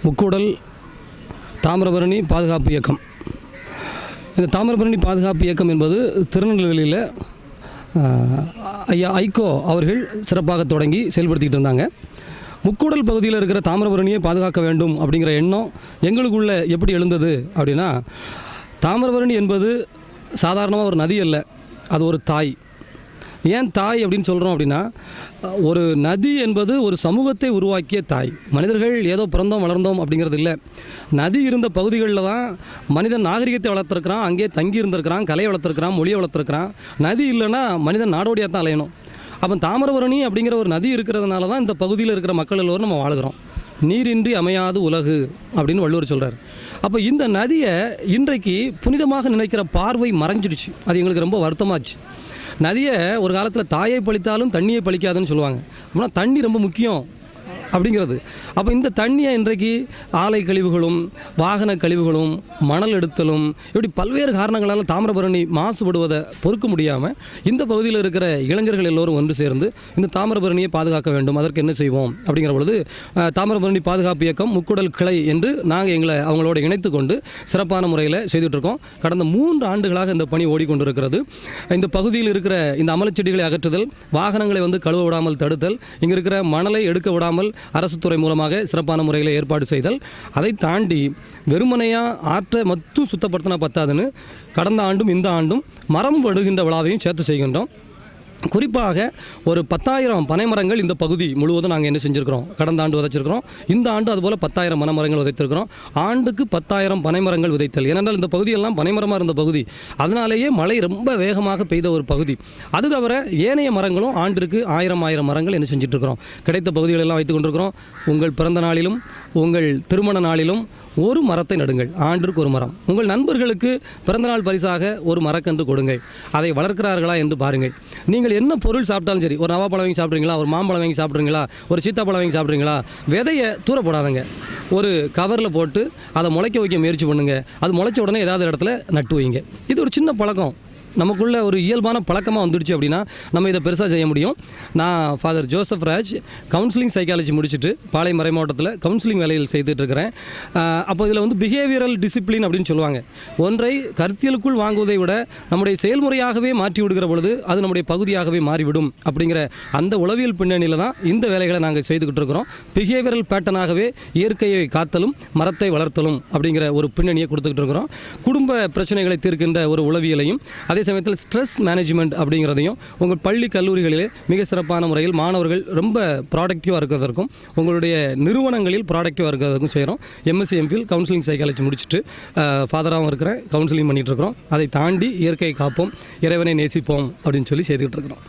முக்கூடல் தாமிரபரணி பாதுகாப்பு இயக்கம். இந்த தாமிரபரணி பாதுகாப்பு இயக்கம் என்பது திருநெல்வேலியில் ஐயா ஐகோ அவர்கள் சிறப்பாக தொடங்கி செயல்படுத்திக்கிட்டு இருந்தாங்க. முக்கூடல் பகுதியில் இருக்கிற தாமிரபரணியை பாதுகாக்க வேண்டும் அப்படிங்கிற எண்ணம் எங்களுக்குள்ளே எப்படி எழுந்தது அப்படின்னா, தாமிரபரணி என்பது சாதாரணமாக ஒரு நதி அல்ல, அது ஒரு தாய். ஏன் தாய் அப்படின்னு சொல்கிறோம் அப்படின்னா, ஒரு நதி என்பது ஒரு சமூகத்தை உருவாக்கிய தாய். மனிதர்கள் ஏதோ பிறந்தோம் வளர்ந்தோம் அப்படிங்கிறது இல்லை. நதி இருந்த பகுதிகளில் தான் மனிதன் நாகரிகத்தை வளர்த்துருக்கிறான், அங்கே தங்கி இருந்திருக்கிறான், கலையை வளர்த்துருக்கிறான், மொழியை வளர்த்துருக்கிறான். நதி இல்லைன்னா மனிதன் நாடோடியாக தான் அலையணும். அப்போ தாமிரபரணி அப்படிங்கிற ஒரு நதி இருக்கிறதுனால தான் இந்த பகுதியில் இருக்கிற மக்கள் எல்லோரும் நம்ம வாழுகிறோம். நீரின்றி அமையாது உலகு அப்படின்னு வள்ளுவர் சொல்கிறார். அப்போ இந்த நதியை இன்றைக்கு புனிதமாக நினைக்கிற பார்வை மறைஞ்சிடுச்சு. அது எங்களுக்கு ரொம்ப வருத்தமாச்சு. நதியை ஒரு காலத்தில் தாயை பழித்தாலும் தண்ணியை பழிக்காதுன்னு சொல்லுவாங்க. அப்படின்னா தண்ணி ரொம்ப முக்கியம் அப்படிங்கிறது. அப்போ இந்த தண்ணியை இன்றைக்கு ஆலை கழிவுகளும் வாகன கழிவுகளும் மணல் எடுத்தலும் இப்படி பல்வேறு காரணங்களால் தாமிரபரணி மாசுபடுவதை பொறுக்க முடியாமல் இந்த பகுதியில் இருக்கிற இளைஞர்கள் எல்லோரும் ஒன்று சேர்ந்து இந்த தாமிரபரணியை பாதுகாக்க வேண்டும், அதற்கு என்ன செய்வோம் அப்படிங்கிற பொழுது தாமிரபரணி பாதுகாப்பு இயக்கம் முக்கூடல் கிளை என்று நாங்கள் அவங்களோட இணைத்து கொண்டு சிறப்பான முறையில் செய்துட்ருக்கோம். கடந்த 3 ஆண்டுகளாக இந்த பணி ஓடிக்கொண்டிருக்கிறது. இந்த பகுதியில் இருக்கிற இந்த அமலச்செடிகளை அகற்றுதல், வாகனங்களை கழுவ விடாமல் தடுத்தல், இங்கே இருக்கிற மணலை எடுக்க விடாமல் அரசு துறை மூலமாக சிறப்பான முறையில் ஏற்பாடு செய்தல். அதை தாண்டி வெறுமனையாக ஆற்றை மட்டும் சுத்தப்படுத்தினா பத்தாதுன்னு கடந்த ஆண்டும் இந்த ஆண்டும் மரம் வடுகின்ற விழாவையும் சேர்த்து செய்கின்றோம். குறிப்பாக ஒரு 10,000 பனைமரங்கள் இந்த பகுதி முழுவதும் நாங்கள் என்ன செஞ்சுருக்கிறோம், கடந்த ஆண்டு விதைச்சிருக்கிறோம். இந்த ஆண்டு அதுபோல் 10,000 பனைமரங்கள் விதைத்திருக்கிறோம். ஆண்டுக்கு 10,000 பனைமரங்கள் விதைத்தல். ஏனென்றால் இந்த பகுதியெல்லாம் பனைமரமாக இருந்த பகுதி, அதனாலேயே மழை ரொம்ப வேகமாக பெய்த ஒரு பகுதி. அது தவிர ஏனைய மரங்களும் ஆண்டிற்கு 1000 மரங்கள் என்ன செஞ்சிட்ருக்கிறோம். கிடைத்த பகுதிகளெல்லாம் வைத்து கொண்டிருக்கிறோம். உங்கள் பிறந்த நாளிலும் உங்கள் திருமண நாளிலும் ஒரு மரத்தை நடுங்கள், ஆண்டிற்கு ஒரு மரம். உங்கள் நண்பர்களுக்கு பிறந்தநாள் பரிசாக ஒரு மரக்கன்று கொடுங்கள். அதை வளர்க்கிறார்களா என்று பாருங்கள். நீங்கள் என்ன பொருள் சாப்பிட்டாலும் சரி, ஒரு நவாப்பழம் வாங்கி சாப்பிட்றீங்களா, ஒரு மாம்பழம் வாங்கி சாப்பிட்றீங்களா, ஒரு சீத்தாப்பழம் வாங்கி சாப்பிட்றீங்களா, விதையை தூர போடாதங்க. ஒரு கவரில் போட்டு அதை முளைக்க வைக்க முயற்சி பண்ணுங்கள். அது முளைச்ச உடனே ஏதாவது இடத்துல நட்டு வைங்க. இது ஒரு சின்ன பழக்கம், நமக்குள்ள ஒரு இயல்பான பழக்கமாக வந்துடுச்சு அப்படின்னா நம்ம இதை பெருசாக செய்ய முடியும். நான் father Joseph Raj counselling psychology முடிச்சுட்டு பாளையம் மறை மாவட்டத்தில் கவுன்சிலிங் வேலையில் செய்துட்ருக்கிறேன். அப்போ இதில் பிஹேவியரல் டிசிப்ளின் அப்படின்னு சொல்லுவாங்க. ஒன்றை கருத்தியலுக்குள் வாங்குவதை விட நம்முடைய செயல்முறையாகவே மாற்றி விடுகிற பொழுது அது நம்முடைய பகுதியாகவே மாறிவிடும் அப்படிங்கிற அந்த உளவியல் பின்னணியில் தான் இந்த வேலைகளை நாங்கள் செய்துக்கிட்டு இருக்கிறோம். பிஹேவியரல் பேட்டர்னாகவே இயற்கையை காத்தலும் மரத்தை வளர்த்தலும் அப்படிங்கிற ஒரு பின்னணியை கொடுத்துக்கிட்டு இருக்கிறோம். குடும்ப பிரச்சனைகளை தீர்க்கின்ற ஒரு உளவியலையும், அதே சமயத்தில் ஸ்ட்ரெஸ் மேனேஜ்மெண்ட் அப்படிங்கிறதையும் உங்கள் பள்ளி கல்லூரிகளிலே மிக சிறப்பான முறையில் மாணவர்கள் ரொம்ப ப்ராடக்டிவாக இருக்கிறதற்கும் உங்களுடைய நிறுவனங்களில் ப்ராடக்டிவாக இருக்கிறதுக்கும் செய்கிறோம். எம்எஸ்சி எம்ஃபில் கவுன்சிலிங் சைக்காலஜி முடிச்சுட்டு ஃபாதராகவும் இருக்கிறேன், கவுன்சிலிங் பண்ணிகிட்டு இருக்கிறோம். அதை தாண்டி இயற்கையை காப்போம், இறைவனை நேசிப்போம் அப்படின்னு சொல்லி செய்துக்கிட்டு இருக்கிறோம்.